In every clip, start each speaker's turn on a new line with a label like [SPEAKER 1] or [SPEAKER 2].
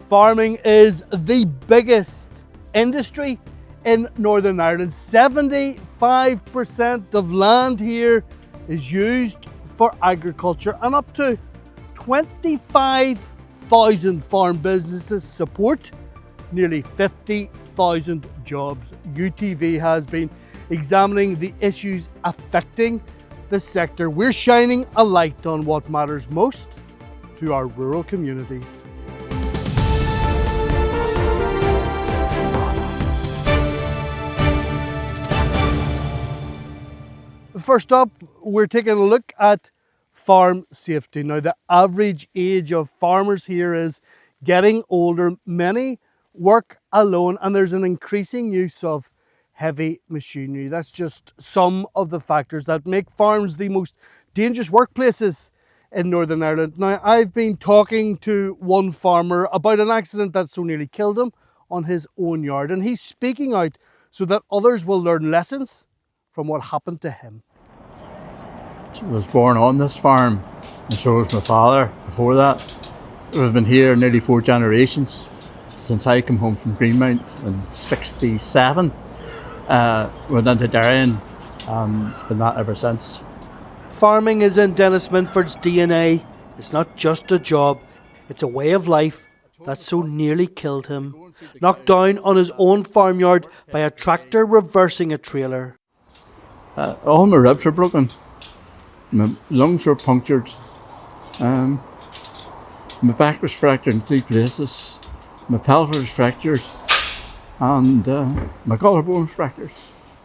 [SPEAKER 1] farming is the biggest industry in Northern Ireland. 75% of land here is used for agriculture, and up to 25,000 farm businesses support nearly 50,000 jobs. UTV has been examining the issues affecting the sector. We're shining a light on what matters most to our rural communities. First up, we're taking a look at farm safety. Now, the average age of farmers here is getting older. Many work alone, and there's an increasing use of heavy machinery. That's just some of the factors that make farms the most dangerous workplaces in Northern Ireland. Now, I've been talking to one farmer about an accident that so nearly killed him on his own yard, and he's speaking out so that others will learn lessons from what happened to him.
[SPEAKER 2] I was born on this farm, and so was my father before that. We've been here nearly 4 generations since I came home from Greenmount in '67. Went into dairying, and it's been that ever since.
[SPEAKER 1] Farming is in Dennis Minford's DNA. It's not just a job, it's a way of life that so nearly killed him. Knocked down on his own farmyard by a tractor reversing a trailer.
[SPEAKER 2] All my ribs were broken. My lungs were punctured. My back was fractured in 3 places. My pelvis was fractured. And my collarbone was fractured.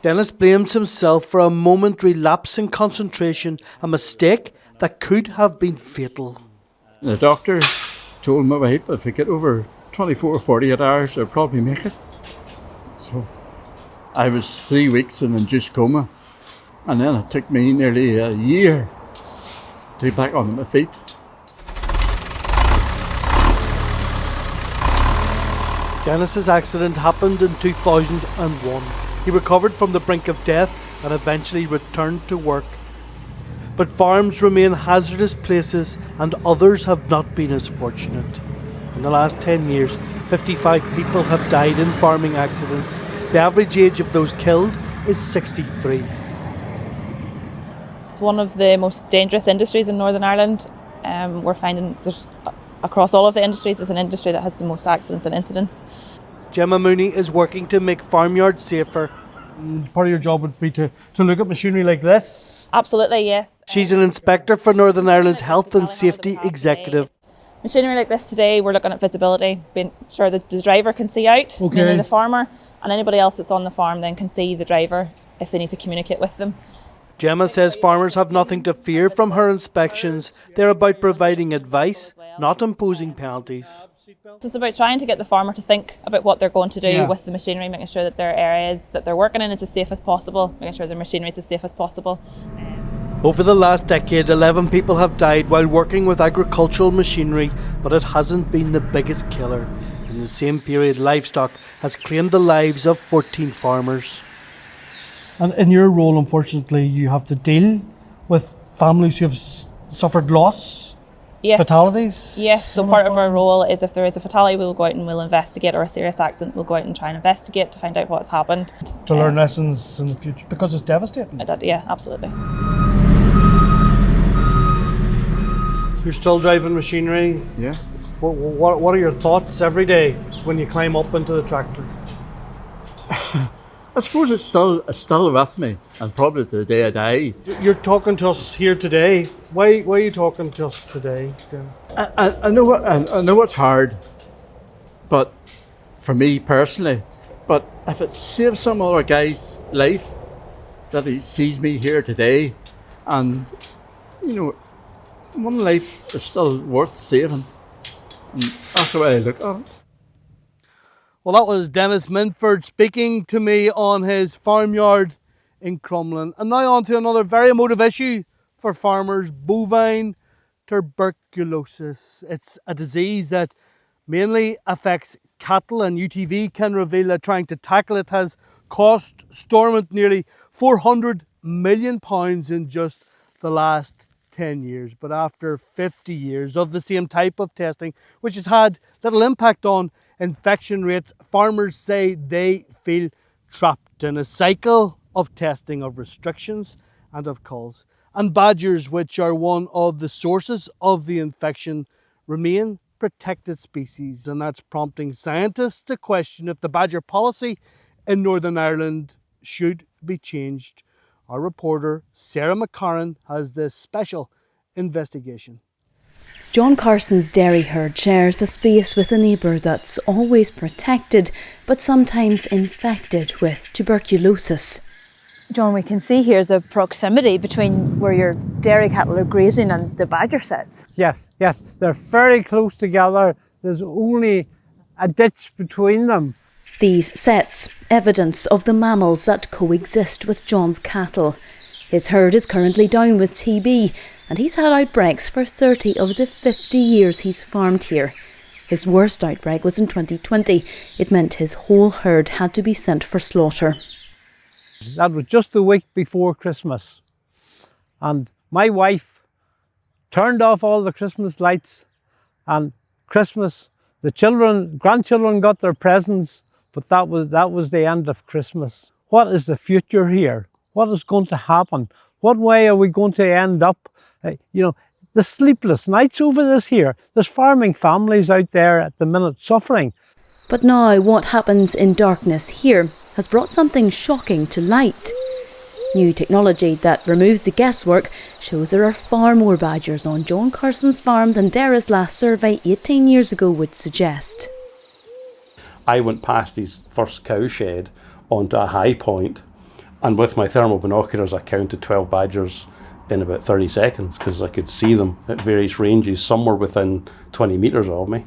[SPEAKER 1] Dennis blames himself for a momentary lapse in concentration, a mistake that could have been fatal.
[SPEAKER 2] The doctor told my wife if I get over 24 or 48 hours, I'd probably make it. So I was 3 weeks in induced coma, and then it took me nearly a year to get back on my feet.
[SPEAKER 1] Dennis's accident happened in 2001. He recovered from the brink of death and eventually returned to work. But farms remain hazardous places, and others have not been as fortunate. In the last 10 years, 55 people have died in farming accidents. The average age of those killed is 63.
[SPEAKER 3] It's one of the most dangerous industries in Northern Ireland. We're finding there's across all of the industries, it's an industry that has the most accidents and incidents.
[SPEAKER 1] Gemma Mooney is working to make farmyards safer. Part of your job would be to look at machinery like this?
[SPEAKER 3] Absolutely, yes.
[SPEAKER 1] She's an inspector for Northern Ireland's Health and Safety Executive.
[SPEAKER 3] Machinery like this today, we're looking at visibility, being sure that the driver can see out, meaning the farmer, and anybody else that's on the farm then can see the driver if they need to communicate with them.
[SPEAKER 1] Gemma says farmers have nothing to fear from her inspections. They're about providing advice, not imposing penalties.
[SPEAKER 3] It's about trying to get the farmer to think about what they're going to do with the machinery, making sure that their areas that they're working in is as safe as possible, making sure their machinery is as safe as possible.
[SPEAKER 1] Over the last decade, 11 people have died while working with agricultural machinery, but it hasn't been the biggest killer. In the same period, livestock has claimed the lives of 14 farmers. And in your role, unfortunately, you have to deal with families who have suffered loss, fatalities?
[SPEAKER 3] Yes, so part of our role is if there is a fatality, we'll go out and we'll investigate, or a serious accident, we'll go out and try and investigate to find out what's happened.
[SPEAKER 1] To learn lessons in the future, because it's devastating.
[SPEAKER 3] Yeah, absolutely.
[SPEAKER 1] You're still driving machinery?
[SPEAKER 2] Yeah.
[SPEAKER 1] What are your thoughts every day when you climb up into the tractor?
[SPEAKER 2] I suppose it's still with me, and probably to the day I die.
[SPEAKER 1] You're talking to us here today. Why are you talking to us today?
[SPEAKER 2] I know it's hard, but for me personally, but if it saves some other guy's life, that he sees me here today, and one life is still worth saving, and that's the way I look at it.
[SPEAKER 1] Well, that was Dennis Minford speaking to me on his farmyard in Crumlin. And now on to another very emotive issue for farmers, bovine tuberculosis. It's a disease that mainly affects cattle, and UTV can reveal that trying to tackle it has cost Stormont nearly £400 million in just the last 10 years, but after 50 years of the same type of testing, which has had little impact on infection rates, farmers say they feel trapped in a cycle of testing, of restrictions and of culls. And badgers, which are one of the sources of the infection, remain protected species, and that's prompting scientists to question if the badger policy in Northern Ireland should be changed. Our reporter Sarah McCarran has this special investigation.
[SPEAKER 4] John Carson's dairy herd shares a space with a neighbour that's always protected but sometimes infected with tuberculosis.
[SPEAKER 5] John, we can see here's a proximity between where your dairy cattle are grazing and the badger sets.
[SPEAKER 6] Yes, they're very close together. There's only a ditch between them.
[SPEAKER 4] These sets, evidence of the mammals that coexist with John's cattle. His herd is currently down with TB, and he's had outbreaks for 30 of the 50 years he's farmed here. His worst outbreak was in 2020. It meant his whole herd had to be sent for slaughter.
[SPEAKER 6] That was just the week before Christmas. And my wife turned off all the Christmas lights, and Christmas, the grandchildren got their presents, but that was the end of Christmas. What is the future here? What is going to happen? What way are we going to end up? The sleepless nights over this here. There's farming families out there at the minute suffering.
[SPEAKER 4] But now what happens in darkness here has brought something shocking to light. New technology that removes the guesswork shows there are far more badgers on John Carson's farm than Dara's last survey 18 years ago would suggest.
[SPEAKER 7] I went past his first cow shed onto a high point, and with my thermal binoculars I counted 12 badgers in about 30 seconds because I could see them at various ranges. Some were within 20 metres of me.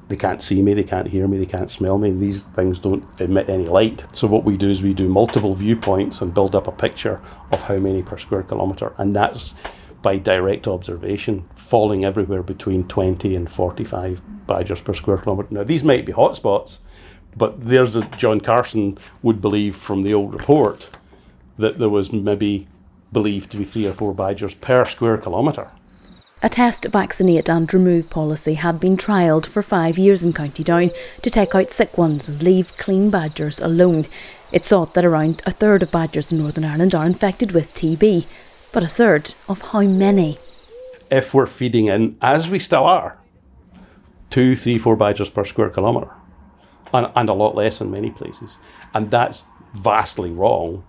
[SPEAKER 7] They can't see me, they can't hear me, they can't smell me. These things don't emit any light. So what we do is we do multiple viewpoints and build up a picture of how many per square kilometre. And that's by direct observation, falling everywhere between 20 and 45 badgers per square kilometre. Now these might be hotspots, but there's a John Carson would believe from the old report that there was maybe believed to be 3 or 4 badgers per square kilometre.
[SPEAKER 4] A test, vaccinate and remove policy had been trialled for 5 years in County Down to take out sick ones and leave clean badgers alone. It's thought that around a third of badgers in Northern Ireland are infected with TB, but a third of how many?
[SPEAKER 7] If we're feeding in, as we still are, 2, 3, 4 badgers per square kilometre, and a lot less in many places, and that's vastly wrong,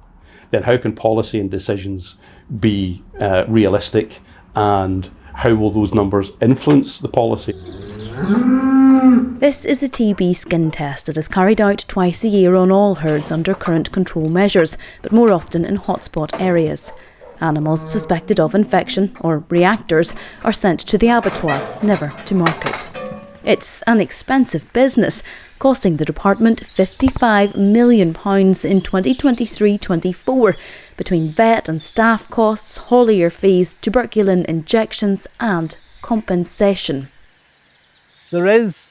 [SPEAKER 7] then how can policy and decisions be realistic, and how will those numbers influence the policy?
[SPEAKER 4] This is a TB skin test that is carried out twice a year on all herds under current control measures, but more often in hotspot areas. Animals suspected of infection, or reactors, are sent to the abattoir, never to market. It's an expensive business, costing the department £55 million in 2023-24 between vet and staff costs, haulier fees, tuberculin injections and compensation.
[SPEAKER 6] There is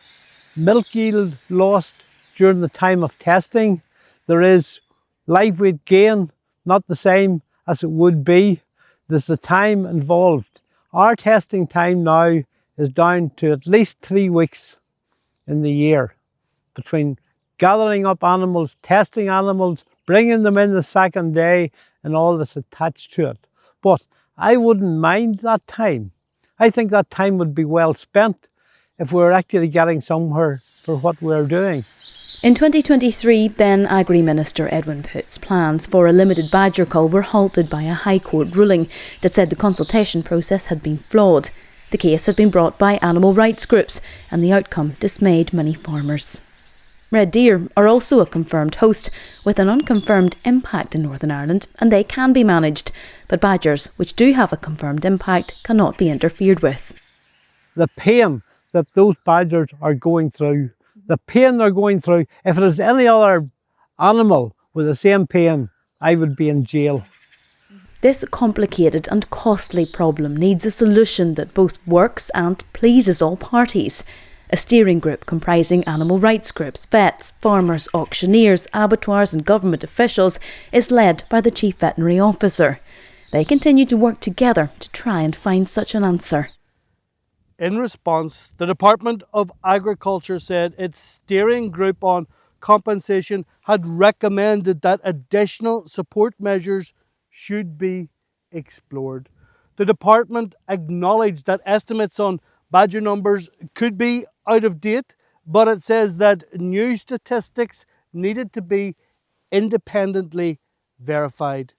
[SPEAKER 6] milk yield lost during the time of testing. There is live weight gain, not the same as it would be. There's the time involved. Our testing time now is down to at least 3 weeks in the year between gathering up animals, testing animals, bringing them in the second day and all that's attached to it. But I wouldn't mind that time. I think that time would be well spent if we're actually getting somewhere for what we're doing.
[SPEAKER 4] In 2023, then Agri-Minister Edwin Poots' plans for a limited badger cull were halted by a High Court ruling that said the consultation process had been flawed. The case had been brought by animal rights groups, and the outcome dismayed many farmers. Red deer are also a confirmed host, with an unconfirmed impact in Northern Ireland, and they can be managed. But badgers, which do have a confirmed impact, cannot be interfered with.
[SPEAKER 6] The pain that those badgers are going through, the pain they're going through, if it was any other animal with the same pain, I would be in jail.
[SPEAKER 4] This complicated and costly problem needs a solution that both works and pleases all parties. A steering group comprising animal rights groups, vets, farmers, auctioneers, abattoirs and government officials is led by the Chief Veterinary Officer. They continue to work together to try and find such an answer.
[SPEAKER 1] In response, the Department of Agriculture said its steering group on compensation had recommended that additional support measures should be explored. The department acknowledged that estimates on badger numbers could be out of date, but it says that new statistics needed to be independently verified.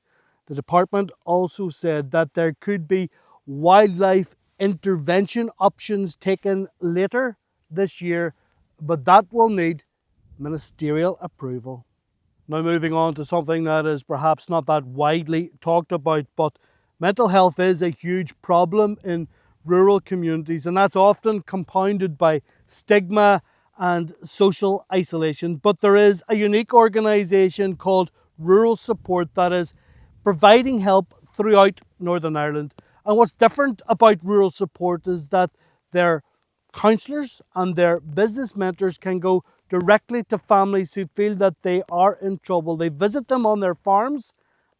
[SPEAKER 1] The department also said that there could be wildlife intervention options taken later this year, but that will need ministerial approval. Now moving on to something that is perhaps not that widely talked about, but mental health is a huge problem in rural communities, and that's often compounded by stigma and social isolation. But there is a unique organisation called Rural Support that is providing help throughout Northern Ireland. And what's different about Rural Support is that their counsellors and their business mentors can go directly to families who feel that they are in trouble. They visit them on their farms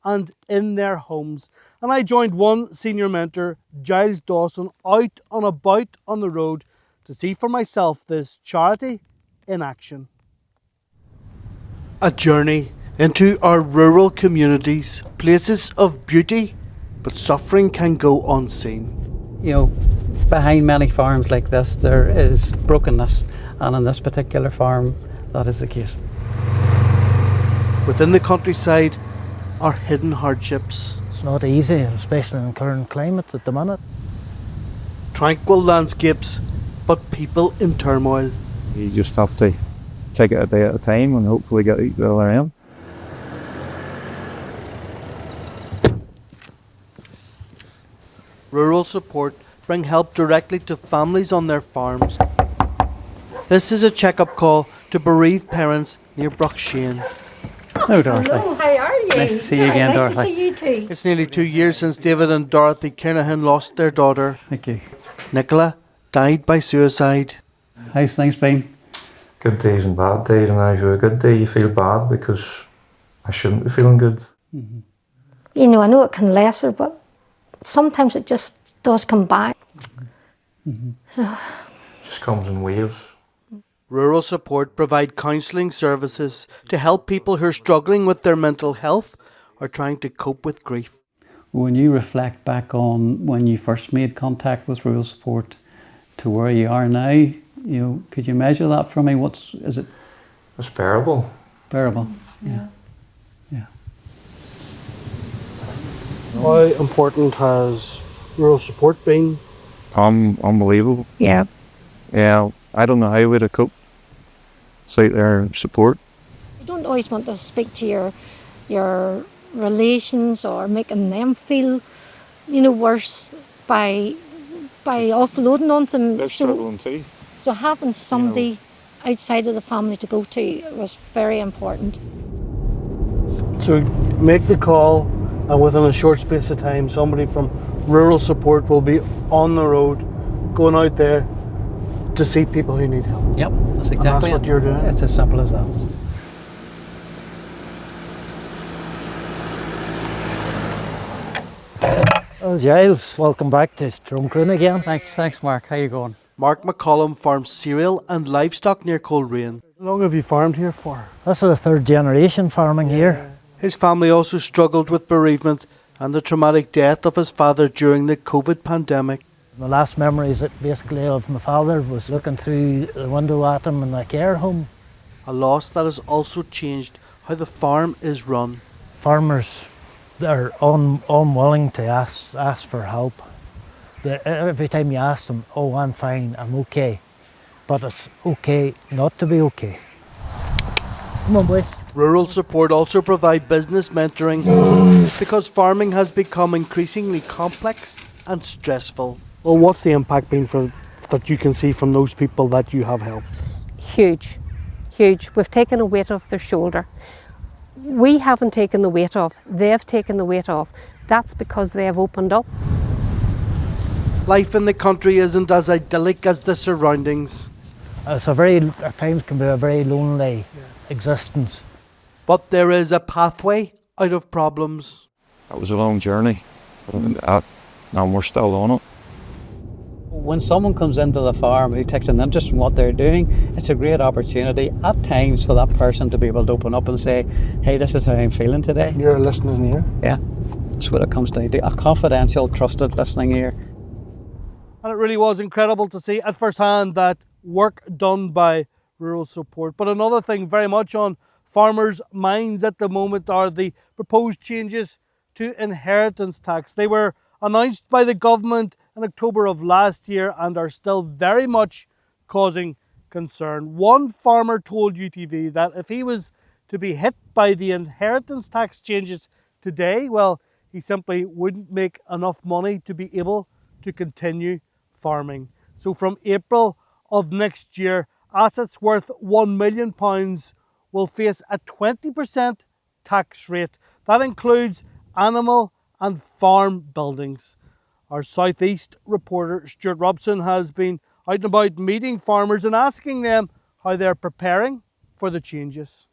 [SPEAKER 1] and in their homes. And I joined one senior mentor, Giles Dawson, out and about on the road to see for myself this charity in action. A journey into our rural communities, places of beauty, but suffering can go unseen.
[SPEAKER 8] You know, behind many farms like this, there is brokenness, and on this particular farm, that is the case.
[SPEAKER 1] Within the countryside are hidden hardships.
[SPEAKER 9] It's not easy, especially in the current climate at the minute.
[SPEAKER 1] Tranquil landscapes, but people in turmoil.
[SPEAKER 10] You just have to take it a day at a time and hopefully get it the other end.
[SPEAKER 1] Rural Support bring help directly to families on their farms. This is a check-up call to bereaved parents near Bruckshane.
[SPEAKER 8] Hello, Dorothy.
[SPEAKER 11] Hello, how are you?
[SPEAKER 8] Nice to see you again, Dorothy.
[SPEAKER 11] Nice to see you too.
[SPEAKER 1] It's nearly 2 years since David and Dorothy Kiernahan lost their daughter.
[SPEAKER 8] Thank you.
[SPEAKER 1] Nicola died by suicide.
[SPEAKER 8] How's things been?
[SPEAKER 10] Good days and bad days, and after a good day you feel bad because I shouldn't be feeling good.
[SPEAKER 8] Mm-hmm.
[SPEAKER 11] You know, I know it can lesser, but sometimes it just does come back.
[SPEAKER 8] Mm-hmm.
[SPEAKER 11] So,
[SPEAKER 10] It just comes in waves.
[SPEAKER 1] Rural Support provide counselling services to help people who are struggling with their mental health or trying to cope with grief.
[SPEAKER 8] When you reflect back on when you first made contact with Rural Support to where you are now, you know, could you measure that for me? Is it?
[SPEAKER 10] It's bearable.
[SPEAKER 8] Bearable. Yeah. Yeah.
[SPEAKER 1] How important has Rural Support been?
[SPEAKER 10] Unbelievable.
[SPEAKER 11] yeah.
[SPEAKER 10] Yeah, I don't know how we'd have coped without their support.
[SPEAKER 11] You don't always want to speak to your relations or making them feel, you know, worse by offloading on them.
[SPEAKER 10] They're struggling too.
[SPEAKER 11] So having somebody outside of the family to go to was very important.
[SPEAKER 1] So make the call, and within a short space of time somebody from Rural Support will be on the road going out there to see people who need help.
[SPEAKER 8] Yep, that's exactly
[SPEAKER 1] And that's what you're doing.
[SPEAKER 8] It's as simple as that.
[SPEAKER 9] Well, Giles, welcome back to Drumcroon again.
[SPEAKER 8] Thanks, Mark. How you going?
[SPEAKER 1] Mark McCollum farms cereal and livestock near Coleraine. How long have you farmed here for?
[SPEAKER 9] This is the third generation farming here.
[SPEAKER 1] His family also struggled with bereavement and the traumatic death of his father during the COVID pandemic.
[SPEAKER 9] My last memories basically of my father was looking through the window at him in a care home.
[SPEAKER 1] A loss that has also changed how the farm is run.
[SPEAKER 9] Farmers are unwilling to ask for help. Every time you ask them, oh, I'm fine, I'm okay. But it's okay not to be okay. Come on, boy.
[SPEAKER 1] Rural Support also provide business mentoring because farming has become increasingly complex and stressful. Well, what's the impact been that you can see from those people that you have helped?
[SPEAKER 12] Huge. We've taken a weight off their shoulder. We haven't taken the weight off, they've taken the weight off. That's because they have opened up.
[SPEAKER 1] Life in the country isn't as idyllic as the surroundings.
[SPEAKER 9] It's at times can be a very lonely existence.
[SPEAKER 1] But there is a pathway out of problems.
[SPEAKER 10] That was a long journey. And we're still on it.
[SPEAKER 8] When someone comes into the farm who takes an interest in what they're doing, it's a great opportunity at times for that person to be able to open up and say, hey, this is how I'm feeling today.
[SPEAKER 6] You're a listening ear?
[SPEAKER 8] Yeah, that's what it comes down to, a confidential, trusted listening ear.
[SPEAKER 1] And it really was incredible to see at first hand that work done by Rural Support. But another thing very much on farmers' minds at the moment are the proposed changes to inheritance tax. They were announced by the government in October of last year and are still very much causing concern. One farmer told UTV that if he was to be hit by the inheritance tax changes today, well, he simply wouldn't make enough money to be able to continue farming. So from April of next year, assets worth £1 million will face a 20% tax rate. That includes animal and farm buildings. Our Southeast reporter Stuart Robson has been out and about meeting farmers and asking them how they're preparing for the changes.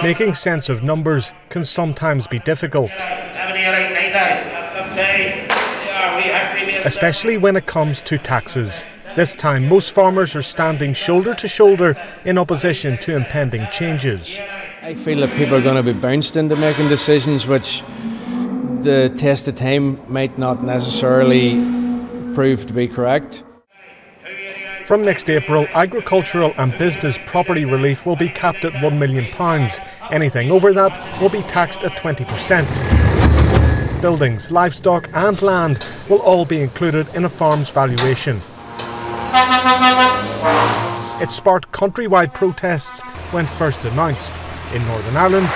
[SPEAKER 13] Making sense of numbers can sometimes be difficult, especially when it comes to taxes. This time, most farmers are standing shoulder to shoulder in opposition to impending changes.
[SPEAKER 14] I feel that people are going to be bounced into making decisions which the test of time might not necessarily prove to be correct.
[SPEAKER 13] From next April, agricultural and business property relief will be capped at £1 million. Anything over that will be taxed at 20%. Buildings, livestock and land will all be included in a farm's valuation. It sparked countrywide protests when first announced in Northern Ireland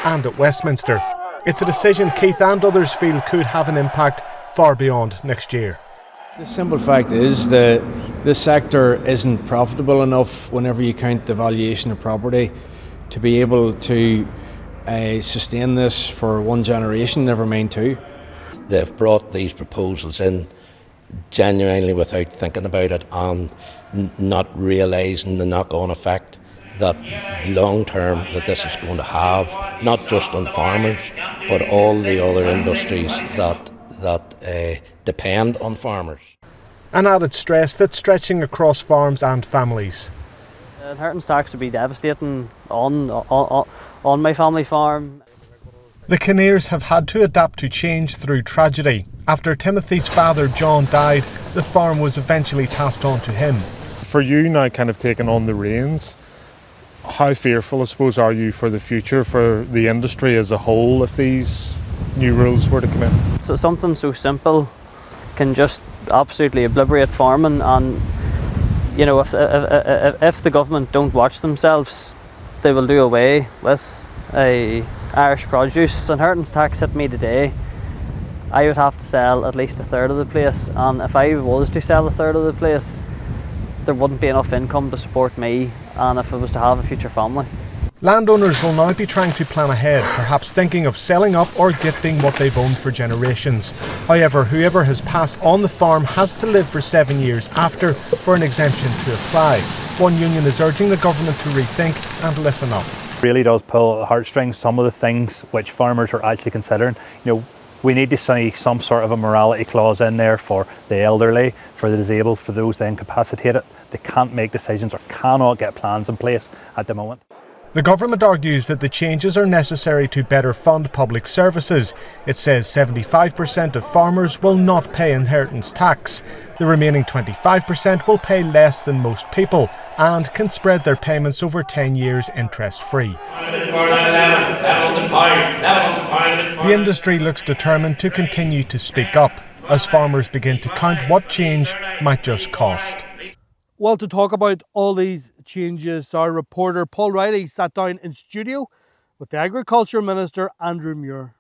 [SPEAKER 13] and at Westminster. It's a decision Keith and others feel could have an impact far beyond next year.
[SPEAKER 14] The simple fact is that the sector isn't profitable enough whenever you count the valuation of property to be able to sustain this for one generation, never mind two.
[SPEAKER 15] They've brought these proposals in genuinely without thinking about it and not realising the knock-on effect that long term that this is going to have, not just on farmers but all the other industries that depend on farmers.
[SPEAKER 13] An added stress that's stretching across farms and families.
[SPEAKER 16] The inheritance tax would be devastating on my family farm.
[SPEAKER 13] The Kinnears have had to adapt to change through tragedy. After Timothy's father John died, the farm was eventually passed on to him.
[SPEAKER 17] For you now kind of taking on the reins, how fearful, I suppose, are you for the future, for the industry as a whole, if these new rules were to come in?
[SPEAKER 16] So something so simple can just absolutely obliterate farming, and you know, if the government don't watch themselves, they will do away with Irish produce. Inheritance tax hit me today. I would have to sell at least a third of the place, and if I was to sell a third of the place, there wouldn't be enough income to support me and if I was to have a future family.
[SPEAKER 13] Landowners will now be trying to plan ahead, perhaps thinking of selling up or gifting what they've owned for generations. However, whoever has passed on the farm has to live for 7 years after for an exemption to apply. One union is urging the government to rethink and listen up.
[SPEAKER 18] Really does pull at the heartstrings, some of the things which farmers are actually considering. You know, we need to see some sort of a morality clause in there for the elderly, for the disabled, for those incapacitated. They can't make decisions or cannot get plans in place at the moment.
[SPEAKER 13] The government argues that the changes are necessary to better fund public services. It says 75% of farmers will not pay inheritance tax. The remaining 25% will pay less than most people and can spread their payments over 10 years interest-free. The industry looks determined to continue to speak up as farmers begin to count what change might just cost.
[SPEAKER 1] Well, to talk about all these changes, our reporter Paul Riley sat down in studio with the Agriculture Minister Andrew Muir.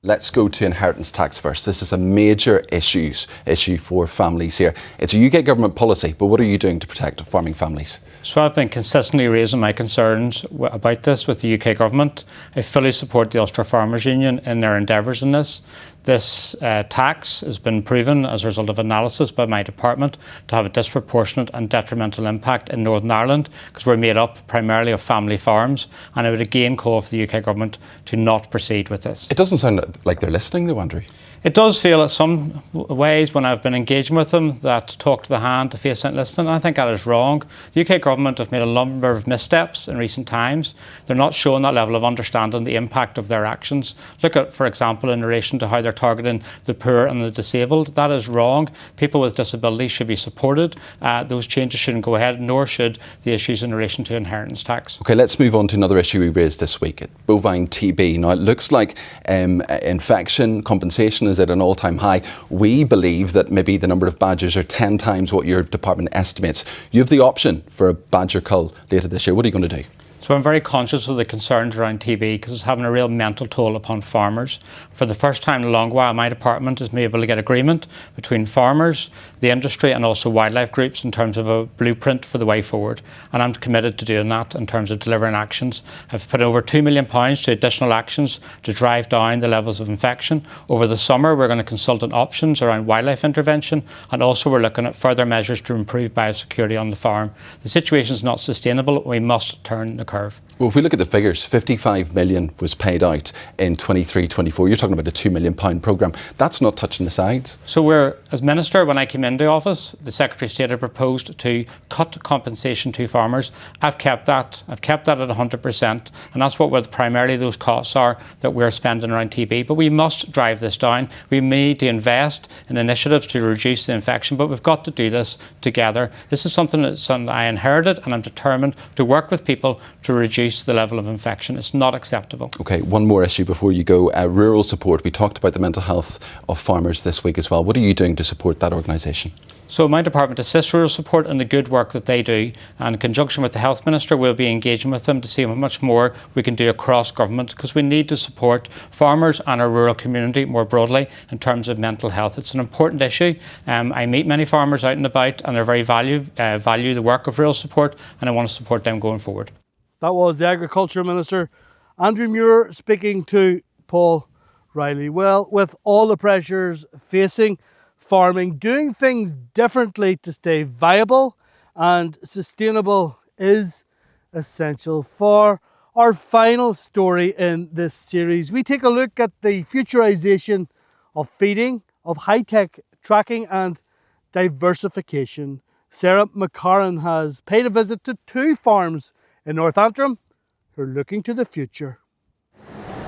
[SPEAKER 19] Let's go to inheritance tax first. This is a major issue for families here. It's a UK government policy, but what are you doing to protect farming families?
[SPEAKER 20] So I've been consistently raising my concerns about this with the UK government. I fully support the Ulster Farmers Union in their endeavours in this. This tax has been proven as a result of analysis by my department to have a disproportionate and detrimental impact in Northern Ireland, because we're made up primarily of family farms, and I would again call for the UK government to not proceed with this.
[SPEAKER 19] It doesn't sound like they're listening though, Andrew.
[SPEAKER 20] It does feel in some ways, when I've been engaging with them, that talk to the hand, the face ain't listening. I think that is wrong. The UK government have made a number of missteps in recent times. They're not showing that level of understanding the impact of their actions. Look at, for example, in relation to how they're targeting the poor and the disabled. That is wrong. People with disabilities should be supported. Those changes shouldn't go ahead, nor should the issues in relation to inheritance tax.
[SPEAKER 19] Okay, let's move on to another issue we raised this week, bovine TB. Now, it looks like infection compensation is at an all-time high. We believe that maybe the number of badgers are 10 times what your department estimates. You have the option for a badger cull later this year. What are you going to do?
[SPEAKER 20] So I'm very conscious of the concerns around TB because it's having a real mental toll upon farmers. For the first time in a long while, my department has been able to get agreement between farmers, the industry and also wildlife groups in terms of a blueprint for the way forward. And I'm committed to doing that in terms of delivering actions. I've put over £2 million to additional actions to drive down the levels of infection. Over the summer, we're going to consult on options around wildlife intervention, and also we're looking at further measures to improve biosecurity on the farm. The situation is not sustainable. We must turn the curve.
[SPEAKER 19] Well, if we look at the figures, 55 million was paid out in 23-24. You're talking about a £2 million programme. That's not touching the sides.
[SPEAKER 20] So as Minister, when I came into office, the Secretary of State had proposed to cut compensation to farmers. I've kept that. I've kept that at 100%. And that's what primarily those costs are that we're spending around TB. But we must drive this down. We need to invest in initiatives to reduce the infection, but we've got to do this together. This is something that I inherited, and I'm determined to work with people to reduce the level of infection. It's not acceptable.
[SPEAKER 19] Okay, one more issue before you go. Rural support. We talked about the mental health of farmers this week as well. What are you doing to support that organisation?
[SPEAKER 20] So my department assists rural support in the good work that they do, and in conjunction with the Health Minister we'll be engaging with them to see how much more we can do across government, because we need to support farmers and our rural community more broadly in terms of mental health. It's an important issue. I meet many farmers out and about, and they very value the work of rural support, and I want to support them going forward.
[SPEAKER 1] That was the Agriculture Minister, Andrew Muir, speaking to Paul Riley. Well, with all the pressures facing farming, doing things differently to stay viable and sustainable is essential. For our final story in this series, we take a look at the futurisation of feeding, of high-tech tracking and diversification. Sarah McCarran has paid a visit to 2 farms in North Antrim who are looking to the future.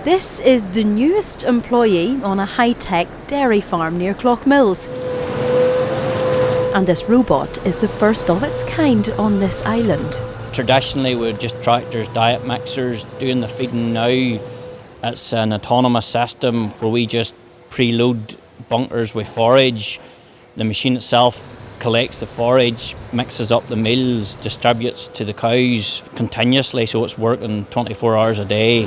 [SPEAKER 4] This is the newest employee on a high-tech dairy farm near Clough-Mills. And this robot is the first of its kind on this island.
[SPEAKER 16] Traditionally we're just tractors, diet mixers, doing the feeding now. It's an autonomous system where we just preload bunkers with forage. The machine itself collects the forage, mixes up the meals, distributes to the cows continuously, so it's working 24 hours a day.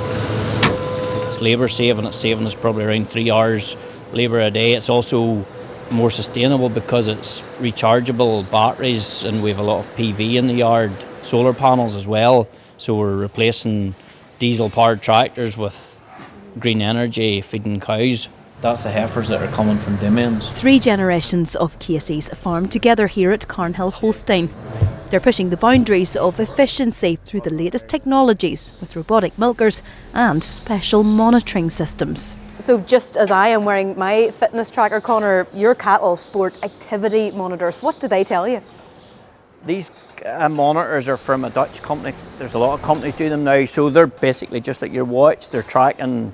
[SPEAKER 16] It's labour saving, it's saving us probably around 3 hours labour a day. It's also more sustainable because it's rechargeable batteries, and we have a lot of PV in the yard, solar panels as well, so we're replacing diesel powered tractors with green energy feeding cows. That's the heifers that are coming from Dimians.
[SPEAKER 4] 3 generations of Casey's farm together here at Carnhill Holstein. They're pushing the boundaries of efficiency through the latest technologies with robotic milkers and special monitoring systems.
[SPEAKER 21] So just as I am wearing my fitness tracker, Connor, your cattle sport activity monitors. What do they tell you?
[SPEAKER 16] These monitors are from a Dutch company. There's a lot of companies doing them now, so they're basically just like your watch. They're tracking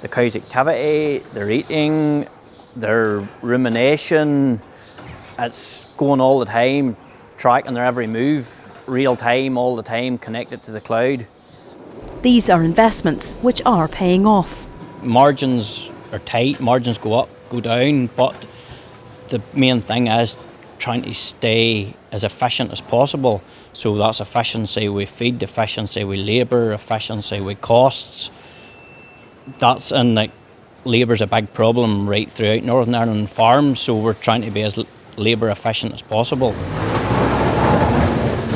[SPEAKER 16] the cow's activity, their eating, their rumination. It's going all the time, tracking their every move, real time, all the time, connected to the cloud.
[SPEAKER 4] These are investments which are paying off.
[SPEAKER 16] Margins are tight, margins go up, go down, but the main thing is trying to stay as efficient as possible. So that's efficiency with feed, efficiency with labour, efficiency with costs. That's, and like labour's a big problem right throughout Northern Ireland farms, so we're trying to be as labour efficient as possible.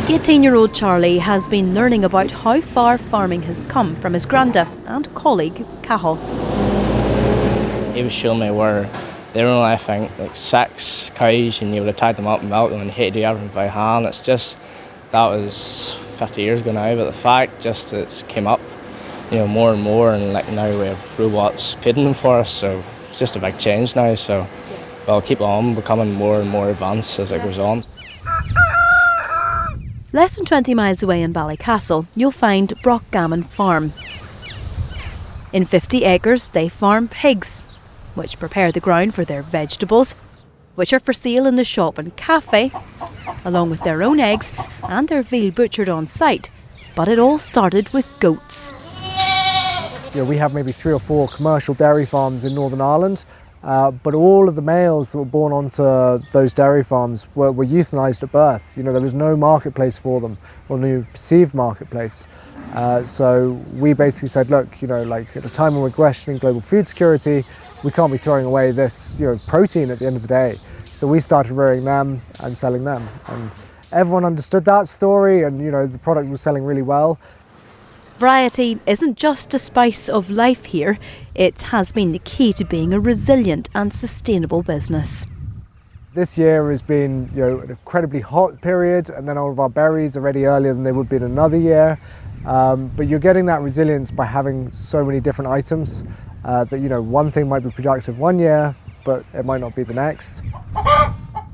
[SPEAKER 4] 18-year-old Charlie has been learning about how far farming has come from his granda and colleague Cathal.
[SPEAKER 3] he was showing me where there were only, I think, like 6 cows, and you would have tied them up and milked them, and you had to do everything by hand. It's just, that was 50 years ago now, but the fact just it's came up, more and more, and like now we have robots feeding them for us, so it's just a big change now. So we'll keep on becoming more and more advanced as it goes on.
[SPEAKER 4] Less than 20 miles away in Ballycastle, you'll find Brockgammon Farm. In 50 acres, they farm pigs, which prepare the ground for their vegetables, which are for sale in the shop and cafe, along with their own eggs and their veal butchered on site. But it all started with goats.
[SPEAKER 22] We have maybe 3 or 4 commercial dairy farms in Northern Ireland, but all of the males that were born onto those dairy farms were euthanised at birth. There was no marketplace for them, or no perceived marketplace. So we basically said, look, at a time when we're questioning global food security, we can't be throwing away this, protein at the end of the day. So we started rearing them and selling them. And everyone understood that story, and the product was selling really well.
[SPEAKER 4] Variety isn't just a spice of life here, it has been the key to being a resilient and sustainable business.
[SPEAKER 22] This year has been an incredibly hot period, and then all of our berries are ready earlier than they would be in another year. But you're getting that resilience by having so many different items that one thing might be productive one year, but it might not be the next.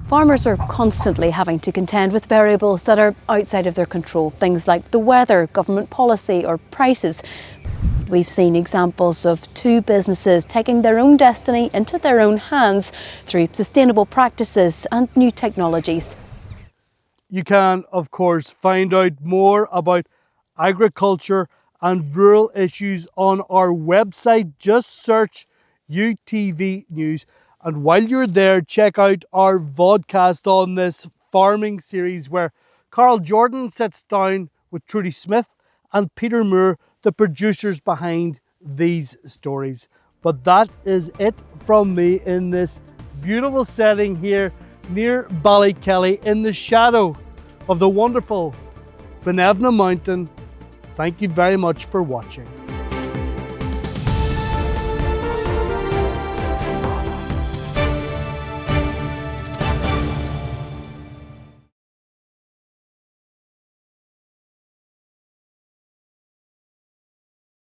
[SPEAKER 21] Farmers are constantly having to contend with variables that are outside of their control, things like the weather, government policy or prices. We've seen examples of 2 businesses taking their own destiny into their own hands through sustainable practices and new technologies.
[SPEAKER 1] You can, of course, find out more about agriculture and rural issues on our website. Just search UTV News. And while you're there, check out our vodcast on this farming series where Carl Jordan sits down with Trudy Smith and Peter Moore, the producers behind these stories. But that is it from me in this beautiful setting here near Ballykelly in the shadow of the wonderful Benevna Mountain. Thank you very much for watching.